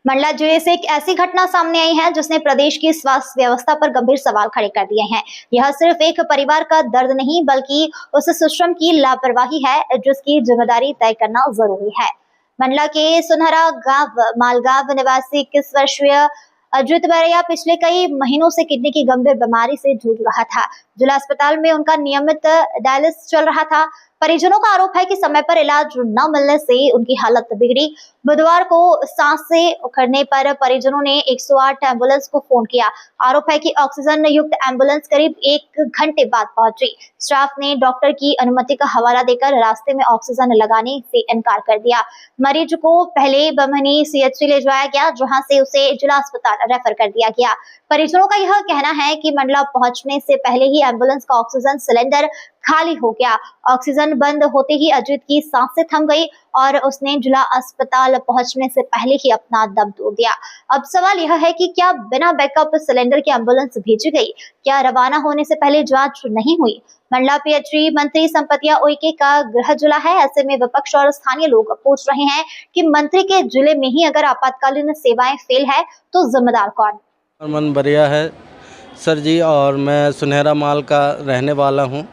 मंडला जिले से एक ऐसी घटना सामने आई है जिसने प्रदेश की स्वास्थ्य व्यवस्था पर गंभीर सवाल खड़े कर दिए हैं। यह सिर्फ एक परिवार का दर्द नहीं बल्कि उस सिस्टम की लापरवाही है जिसकी जिम्मेदारी तय करना जरूरी है। मंडला के सुनहरा गांव मालगांव निवासी 21 वर्षीय अजित बैरिया पिछले कई महीनों से किडनी की गंभीर बीमारी से जूझ रहा था। जिला अस्पताल में उनका नियमित डायलिसिस चल रहा था। परिजनों का आरोप है कि समय पर इलाज न मिलने से उनकी हालत बिगड़ी। बुधवार को सांसें उखड़ने पर परिजनों ने 108 एम्बुलेंस को फोन किया। आरोप है कि ऑक्सीजन युक्त एम्बुलेंस करीब 1 घंटे बाद पहुंची। स्टाफ ने डॉक्टर की अनुमति का हवाला देकर रास्ते में ऑक्सीजन लगाने से इनकार कर दिया। मरीज को पहले बमनी सीएचसी ले जाया गया, जहां से उसे जिला अस्पताल रेफर कर दिया गया। परिजनों का यह कहना है कि मंडला पहुंचने से पहले ही एम्बुलेंस का ऑक्सीजन सिलेंडर खाली हो गया। ऑक्सीजन बंद होते ही अजित की सांसें थम गई और उसने जिला अस्पताल पहुंचने से पहले ही अपना दम तोड़ दिया। अब सवाल यह है कि क्या बिना बैकअप सिलेंडर की एम्बुलेंस भेजी गई? क्या रवाना होने से पहले जांच नहीं हुई? मंडला पीएचई मंत्री संपतिया उइके का गृह जिला है। ऐसे में विपक्ष और स्थानीय लोग पूछ रहे हैं कि मंत्री के जिले में ही अगर आपातकालीन सेवाएं फेल है तो जिम्मेदार कौन? मन बढ़िया है सर जी, और मैं सुनहरा माल का रहने वाला हूँ।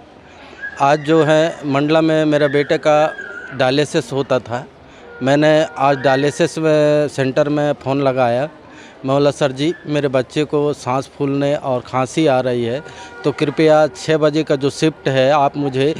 आज जो है मंडला में मेरे बेटे का डायलिसिस होता था। मैंने आज डायलिसिस सेंटर में फ़ोन लगाया। मैं बोला सर जी मेरे बच्चे को सांस फूलने और खांसी आ रही है, तो कृपया 6 बजे का जो शिफ्ट है आप मुझे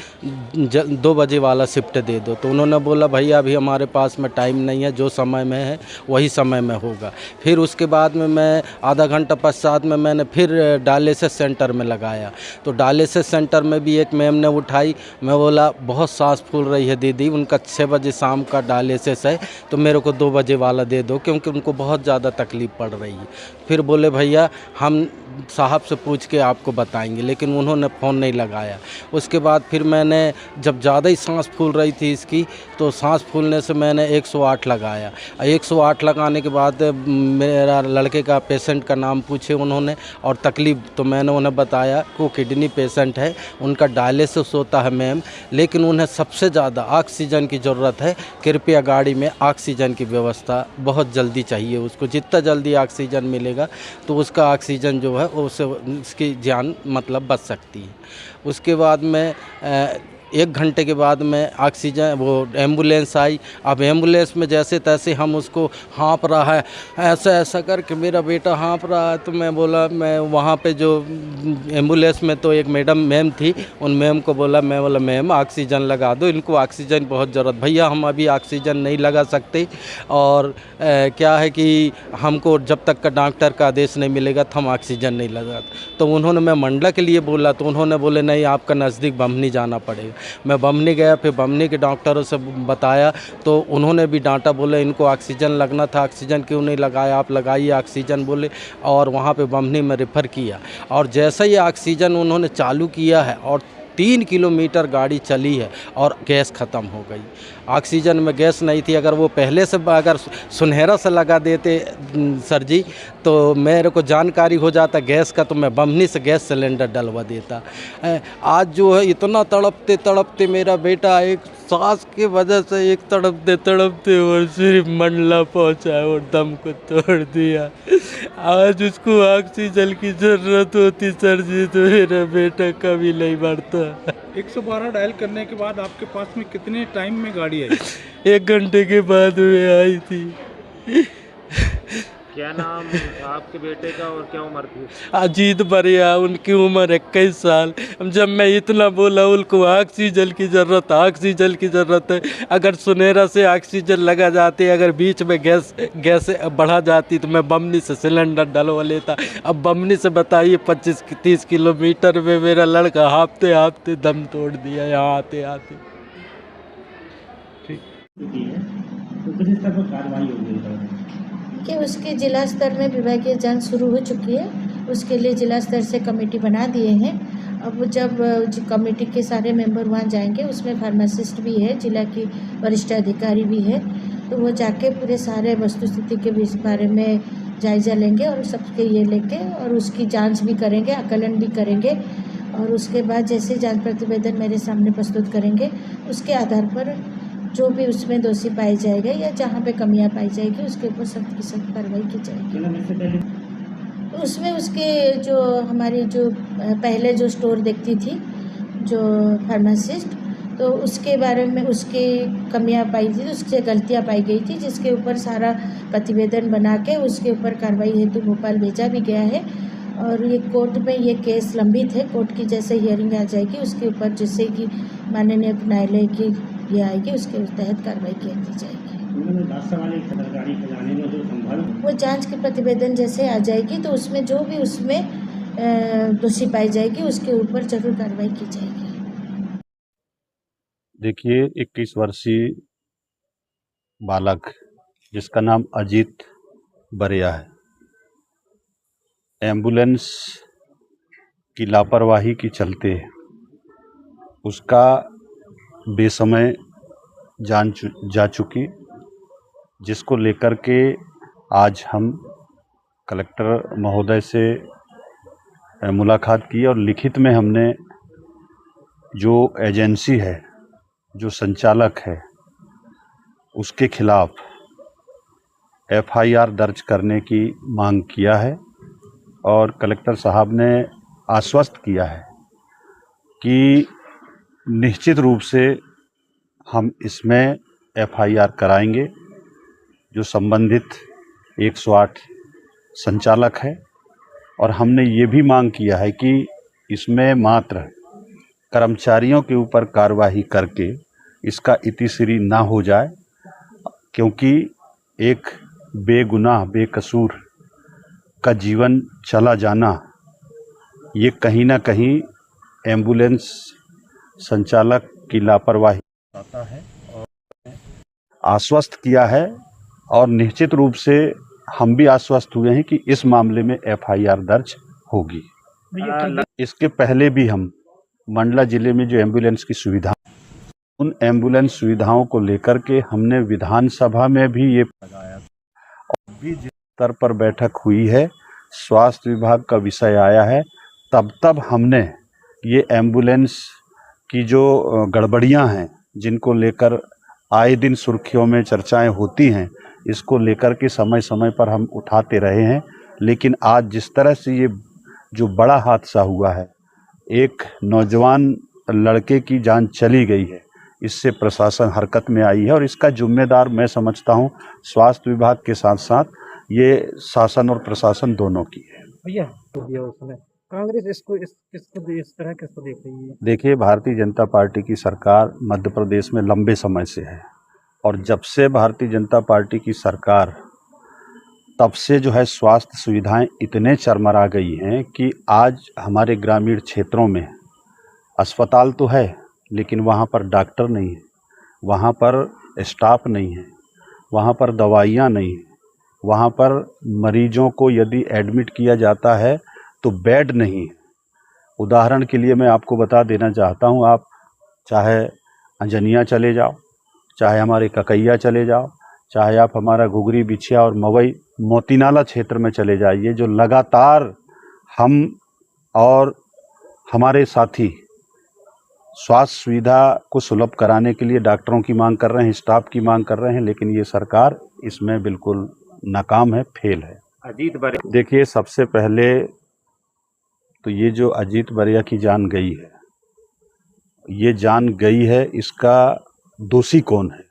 2 बजे वाला शिफ्ट दे दो। तो उन्होंने बोला भैया अभी हमारे पास में टाइम नहीं है, जो समय में है वही समय में होगा। फिर उसके बाद में मैं आधा घंटा पश्चात में मैंने फिर डायलिसिस सेंटर में लगाया, तो डायलिसिस सेंटर में भी एक मैम ने उठाई। मैं बोला बहुत सांस फूल रही है दीदी, उनका 6 बजे शाम का डायलिसिस है, तो मेरे को 2 बजे वाला दे दो क्योंकि उनको बहुत ज़्यादा तकलीफ़ पड़ रही है। फिर बोले भैया हम साहब से पूछ के आपको बताएंगे, लेकिन उन्होंने फ़ोन नहीं लगाया। उसके बाद फिर मैंने जब ज़्यादा ही सांस फूल रही थी इसकी, तो सांस फूलने से मैंने 108 लगाया। 108 लगाने के बाद मेरा लड़के का पेशेंट का नाम पूछे उन्होंने और तकलीफ़, तो मैंने उन्हें बताया कि वो किडनी पेशेंट है, उनका डायलिसिस होता है मैम, लेकिन उन्हें सबसे ज़्यादा ऑक्सीजन की ज़रूरत है। कृपया गाड़ी में ऑक्सीजन की व्यवस्था बहुत जल्दी चाहिए उसको। जितना जल्दी ऑक्सीजन मिलेगा तो उसका ऑक्सीजन जो है उससे उसकी जान मतलब बच सकती है। उसके बाद में 1 घंटे के बाद में ऑक्सीजन वो एम्बुलेंस आई। अब एम्बुलेंस में जैसे तैसे हम उसको हाँप रहा है, ऐसा ऐसा करके मेरा बेटा हाँप रहा है। तो मैं बोला, मैं वहाँ पे जो एम्बुलेंस में तो एक मैम थी, उन मैम को बोला, मैं बोला मैम ऑक्सीजन लगा दो, इनको ऑक्सीजन बहुत ज़रूरत। भैया हम अभी ऑक्सीजन नहीं लगा सकते, और क्या है कि हमको जब तक का डॉक्टर का आदेश नहीं मिलेगा तो हम ऑक्सीजन नहीं लगाते। तो उन्होंने, मैं मंडला के लिए बोला तो उन्होंने बोले नहीं आपका नज़दीक बमनी जाना पड़ेगा। मैं बमनी गया, फिर बमनी के डॉक्टरों से बताया तो उन्होंने भी डांटा, बोले इनको ऑक्सीजन लगना था, ऑक्सीजन क्यों नहीं लगाया, आप लगाइए ऑक्सीजन बोले, और वहाँ पे बमनी में रेफ़र किया। और जैसे ही ऑक्सीजन उन्होंने चालू किया है और 3 किलोमीटर गाड़ी चली है और गैस ख़त्म हो गई। ऑक्सीजन में गैस नहीं थी। अगर वो पहले से अगर सुनहरा से लगा देते सर जी तो मेरे को जानकारी हो जाता गैस का, तो मैं बमनी से गैस सिलेंडर डलवा देता। आज जो है इतना तड़पते तड़पते मेरा बेटा एक सांस की वजह से एक तड़पते तड़पते और सिर्फ मंडला पहुंचा और दम को तोड़ दिया। आज उसको ऑक्सीजन की ज़रूरत होती सर जी तो मेरा बेटा कभी नहीं बढ़ता। 112 डायल करने के बाद आपके पास में कितने टाइम में गाड़ी आई? 1 घंटे के बाद में आई थी। क्या नाम आपके बेटे का और क्या उम्र थी? अजीत बैरिया, उनकी उम्र 21 साल। जब मैं इतना बोला उनको ऑक्सीजन की ज़रूरत है, अगर सुनहरा से ऑक्सीजन लगा जाती, अगर बीच में गैस बढ़ा जाती तो मैं बमनी से सिलेंडर डलवा लेता। अब बमनी से बताइए 25-30 किलोमीटर में मेरा लड़का हाँफते हाँफते दम तोड़ दिया यहाँ आते आते। तो किस तरह की कार्रवाई होगी कि उसके जिला स्तर में विभागीय जांच शुरू हो चुकी है। उसके लिए जिला स्तर से कमेटी बना दिए हैं। अब जब कमेटी के सारे मेंबर वहाँ जाएंगे, उसमें फार्मासिस्ट भी है, जिला की वरिष्ठ अधिकारी भी है, तो वो जाके पूरे सारे वस्तुस्थिति के बारे में जायज़ा लेंगे और सबके ये लेके और उसकी जांच भी करेंगे, आकलन भी करेंगे, और उसके बाद जैसे जांच प्रतिवेदन मेरे सामने प्रस्तुत करेंगे उसके आधार पर जो भी उसमें दोषी पाया जाएगा या जहाँ पे कमियां पाई जाएगी उसके ऊपर सख्त की सख्त कार्रवाई की जाएगी। उसमें उसके जो हमारी जो पहले जो स्टोर देखती थी जो फार्मासिस्ट, तो उसके बारे में उसकी कमियां पाई थी, उससे गलतियां पाई गई थी, जिसके ऊपर सारा प्रतिवेदन बना के उसके ऊपर कार्रवाई हेतु भोपाल भेजा भी गया है। और ये कोर्ट में ये केस लंबित है, कोर्ट की जैसे हियरिंग आ जाएगी उसके ऊपर जिससे कि माननीय न्यायालय की ये आएगी उसके तहत कार्रवाई की जाएगी। वो जांच के प्रतिवेदन जैसे आ जाएगी तो उसमें जो भी उसमें दोषी पाई जाएगी उसके ऊपर जरूर कार्रवाई की जाएगी। देखिए, 21 वर्षीय बालक जिसका नाम अजीत बरिया है, एम्बुलेंस की लापरवाही के चलते उसका बेसमय जान जा चुकी, जिसको लेकर के आज हम कलेक्टर महोदय से मुलाकात की और लिखित में हमने जो एजेंसी है, जो संचालक है, उसके खिलाफ FIR दर्ज करने की मांग किया है। और कलेक्टर साहब ने आश्वस्त किया है कि निश्चित रूप से हम इसमें FIR कराएंगे। जो संबंधित 108 संचालक है, और हमने ये भी मांग किया है कि इसमें मात्र कर्मचारियों के ऊपर कार्रवाई करके इसका इतिश्री ना हो जाए, क्योंकि एक बेगुनाह बेकसूर का जीवन चला जाना ये कहीं ना कहीं एम्बुलेंस संचालक की लापरवाही आता है। और आश्वस्त किया है और निश्चित रूप से हम भी आश्वस्त हुए हैं कि इस मामले में FIR दर्ज होगी। इसके पहले भी हम मंडला जिले में जो एम्बुलेंस की सुविधा, उन एम्बुलेंस सुविधाओं को लेकर के हमने विधानसभा में भी ये लगाया और भी जिस स्तर पर बैठक हुई है, स्वास्थ्य विभाग का विषय आया है, तब हमने ये एम्बुलेंस की जो गड़बड़ियां हैं जिनको लेकर आए दिन सुर्खियों में चर्चाएं होती हैं, इसको लेकर के समय समय पर हम उठाते रहे हैं। लेकिन आज जिस तरह से ये जो बड़ा हादसा हुआ है, एक नौजवान लड़के की जान चली गई है, इससे प्रशासन हरकत में आई है और इसका जिम्मेदार मैं समझता हूँ स्वास्थ्य विभाग के साथ साथ ये शासन और प्रशासन दोनों की है। भैया तो दिया उसने कांग्रेस इसको इस तरह किसको देख रही है? देखिए, भारतीय जनता पार्टी की सरकार मध्य प्रदेश में लंबे समय से है और जब से भारतीय जनता पार्टी की सरकार, तब से जो है स्वास्थ्य सुविधाएं इतने चरमरा गई हैं कि आज हमारे ग्रामीण क्षेत्रों में अस्पताल तो है लेकिन वहाँ पर डॉक्टर नहीं है, वहाँ पर स्टाफ नहीं है, वहाँ पर दवाइयाँ नहीं है, वहाँ पर मरीजों को यदि एडमिट किया जाता है तो बेड नहीं है। उदाहरण के लिए मैं आपको बता देना चाहता हूँ, आप चाहे अंजनिया चले जाओ, चाहे हमारे ककैया चले जाओ, चाहे आप हमारा घुघरी बिछिया और मवई मोतीनाला क्षेत्र में चले जाइए, जो लगातार हम और हमारे साथी स्वास्थ्य सुविधा को सुलभ कराने के लिए डॉक्टरों की मांग कर रहे हैं, स्टाफ की मांग कर रहे हैं, लेकिन ये सरकार इसमें बिल्कुल नाकाम है, फेल है। अजीत बरिया, देखिए, सबसे पहले तो ये जो अजीत बरिया की जान गई है, ये जान गई है, इसका दोषी कौन है?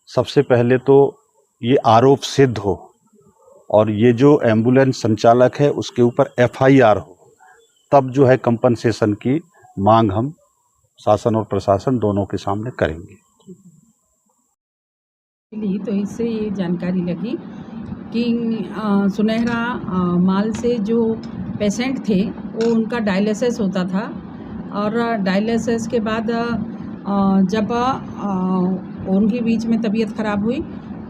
सबसे पहले तो ये आरोप सिद्ध हो और ये जो एम्बुलेंस संचालक है उसके ऊपर FIR हो, तब जो है कंपनसेशन की मांग हम शासन और प्रशासन दोनों के सामने करेंगे। तो इससे ये जानकारी लगी कि सुनहरा माल से जो पेशेंट थे वो उनका डायलिसिस होता था और डायलिसिस के बाद जब उनके बीच में तबीयत ख़राब हुई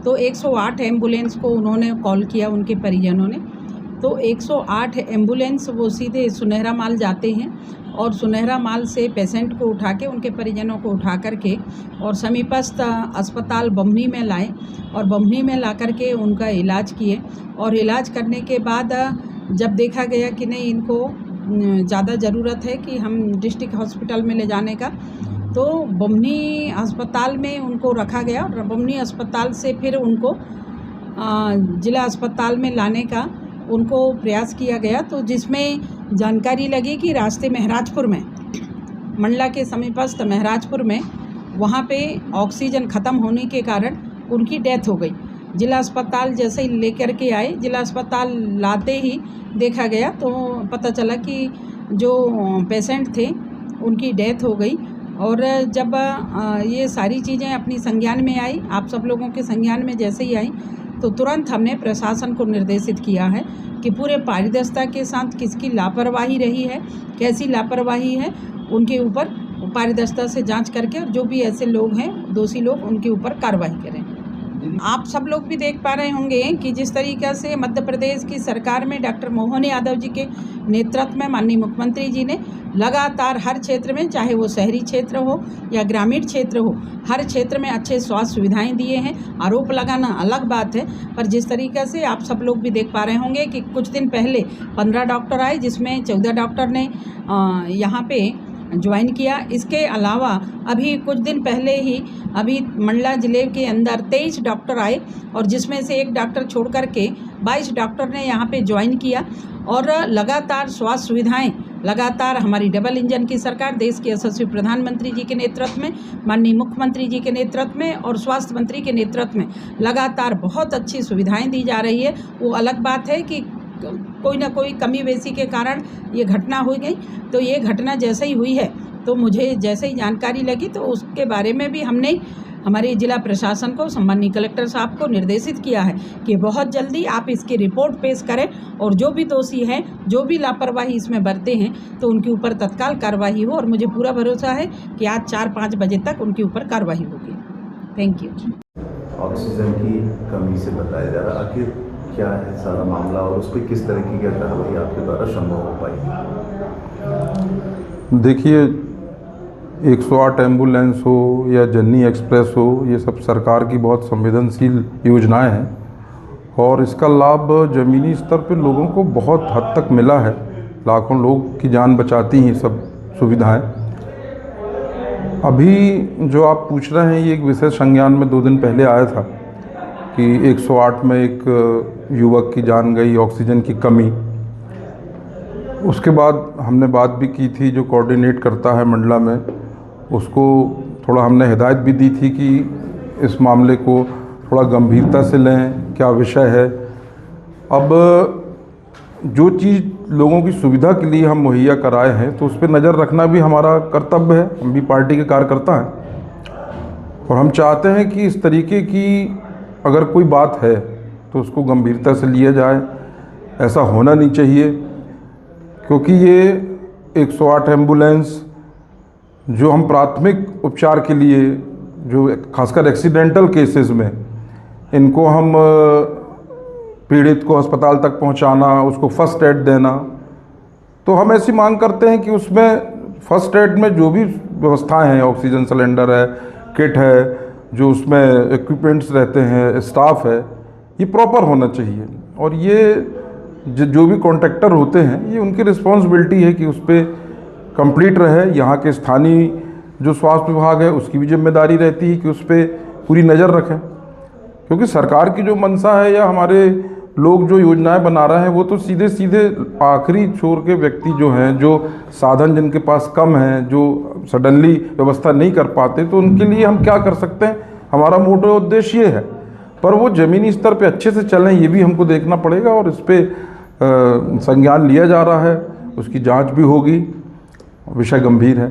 तो 108 एम्बुलेंस को उन्होंने कॉल किया, उनके परिजनों ने। तो 108 एम्बुलेंस वो सीधे सुनहरा माल जाते हैं और सुनहरा माल से पेशेंट को उठा के, उनके परिजनों को उठा करके और समीपस्थ अस्पताल बम्हनी में लाए और बम्हनी में ला करके उनका इलाज किए। और इलाज करने के बाद जब देखा गया कि नहीं, इनको ज़्यादा ज़रूरत है कि हम डिस्ट्रिक्ट हॉस्पिटल में ले जाने का, तो बमनी अस्पताल में उनको रखा गया और बमनी अस्पताल से फिर उनको जिला अस्पताल में लाने का उनको प्रयास किया गया। तो जिसमें जानकारी लगी कि रास्ते महराजपुर में, मंडला के समीपस्थ महराजपुर में, वहाँ पे ऑक्सीजन ख़त्म होने के कारण उनकी डेथ हो गई। जिला अस्पताल जैसे ही लेकर के आए, जिला अस्पताल लाते ही देखा गया तो पता चला कि जो पेशेंट थे उनकी डेथ हो गई। और जब ये सारी चीज़ें अपनी संज्ञान में आई, आप सब लोगों के संज्ञान में जैसे ही आई, तो तुरंत हमने प्रशासन को निर्देशित किया है कि पूरे पारदर्शिता के साथ किसकी लापरवाही रही है, कैसी लापरवाही है, उनके ऊपर पारदर्शिता से जांच करके और जो भी ऐसे लोग हैं दोषी लोग, उनके ऊपर कार्रवाई करें। आप सब लोग भी देख पा रहे होंगे कि जिस तरीक़े से मध्य प्रदेश की सरकार में डॉक्टर मोहन यादव जी के नेतृत्व में माननीय मुख्यमंत्री जी ने लगातार हर क्षेत्र में, चाहे वो शहरी क्षेत्र हो या ग्रामीण क्षेत्र हो, हर क्षेत्र में अच्छे स्वास्थ्य सुविधाएं दिए हैं। आरोप लगाना अलग बात है, पर जिस तरीक़े से आप सब लोग भी देख पा रहे होंगे कि कुछ दिन पहले 15 डॉक्टर आए, जिसमें 14 डॉक्टर ने यहाँ पे ज्वाइन किया। इसके अलावा अभी कुछ दिन पहले ही अभी मंडला ज़िले के अंदर 23 डॉक्टर आए और जिसमें से एक डॉक्टर छोड़ कर के 22 डॉक्टर ने यहाँ पे ज्वाइन किया। और लगातार स्वास्थ्य सुविधाएं, लगातार हमारी डबल इंजन की सरकार, देश के यशस्वी प्रधानमंत्री जी के नेतृत्व में, माननीय मुख्यमंत्री जी के नेतृत्व में और स्वास्थ्य मंत्री के नेतृत्व में लगातार बहुत अच्छी सुविधाएँ दी जा रही है। वो अलग बात है कि कोई ना कोई कमी बेसी के कारण ये घटना हो गई। तो ये घटना जैसे ही हुई है तो मुझे जैसे ही जानकारी लगी तो उसके बारे में भी हमने हमारे जिला प्रशासन को, सम्माननीय कलेक्टर साहब को निर्देशित किया है कि बहुत जल्दी आप इसकी रिपोर्ट पेश करें और जो भी दोषी हैं, जो भी लापरवाही इसमें बरते हैं, तो उनके ऊपर तत्काल कार्रवाई हो। और मुझे पूरा भरोसा है कि आज 4-5 बजे तक उनके ऊपर कार्रवाई होगी। Thank you. ऑक्सीजन की कमी से बताया जा रहा, आखिर क्या है सारा मामला और उस पर किस तरह की कार्रवाई आपके द्वारा संभव हो पाई? देखिए, 108 एम्बुलेंस हो या जननी एक्सप्रेस हो, ये सब सरकार की बहुत संवेदनशील योजनाएं हैं और इसका लाभ ज़मीनी स्तर पर लोगों को बहुत हद तक मिला है। लाखों लोग की जान बचाती हैं सब सुविधाएं। अभी जो आप पूछ रहे हैं, ये एक विशेष संज्ञान में 2 दिन पहले आया था कि 108 में एक युवक की जान गई, ऑक्सीजन की कमी। उसके बाद हमने बात भी की थी, जो कोऑर्डिनेट करता है मंडला में, उसको थोड़ा हमने हिदायत भी दी थी कि इस मामले को थोड़ा गंभीरता से लें, क्या विषय है। अब जो चीज़ लोगों की सुविधा के लिए हम मुहैया कराए हैं तो उस पर नज़र रखना भी हमारा कर्तव्य है। हम भी पार्टी के कार्यकर्ता हैं और हम चाहते हैं कि इस तरीके की अगर कोई बात है तो उसको गंभीरता से लिया जाए। ऐसा होना नहीं चाहिए, क्योंकि ये 108 एम्बुलेंस जो हम प्राथमिक उपचार के लिए, जो खासकर एक्सीडेंटल केसेस में, इनको हम पीड़ित को अस्पताल तक पहुंचाना, उसको फ़र्स्ट एड देना, तो हम ऐसी मांग करते हैं कि उसमें फ़र्स्ट एड में जो भी व्यवस्थाएं हैं, ऑक्सीजन सिलेंडर है, किट है, जो उसमें इक्विपमेंट्स रहते हैं, स्टाफ है, ये प्रॉपर होना चाहिए। और ये जो भी कॉन्ट्रैक्टर होते हैं, ये उनकी रिस्पॉन्सिबिलिटी है कि उस पर कंप्लीट रहे। यहाँ के स्थानीय जो स्वास्थ्य विभाग है उसकी भी जिम्मेदारी रहती है कि उस पर पूरी नज़र रखें, क्योंकि सरकार की जो मंशा है या हमारे लोग जो योजनाएं बना रहे हैं, वो तो सीधे सीधे आखिरी छोर के व्यक्ति जो हैं, जो साधन जिनके पास कम हैं, जो सडनली व्यवस्था नहीं कर पाते, तो उनके लिए हम क्या कर सकते हैं। हमारा मोटा उद्देश्य ये है, पर वो ज़मीनी स्तर पे अच्छे से चलें, ये भी हमको देखना पड़ेगा। और इस पर संज्ञान लिया जा रहा है, उसकी जांच भी होगी। विषय गंभीर है।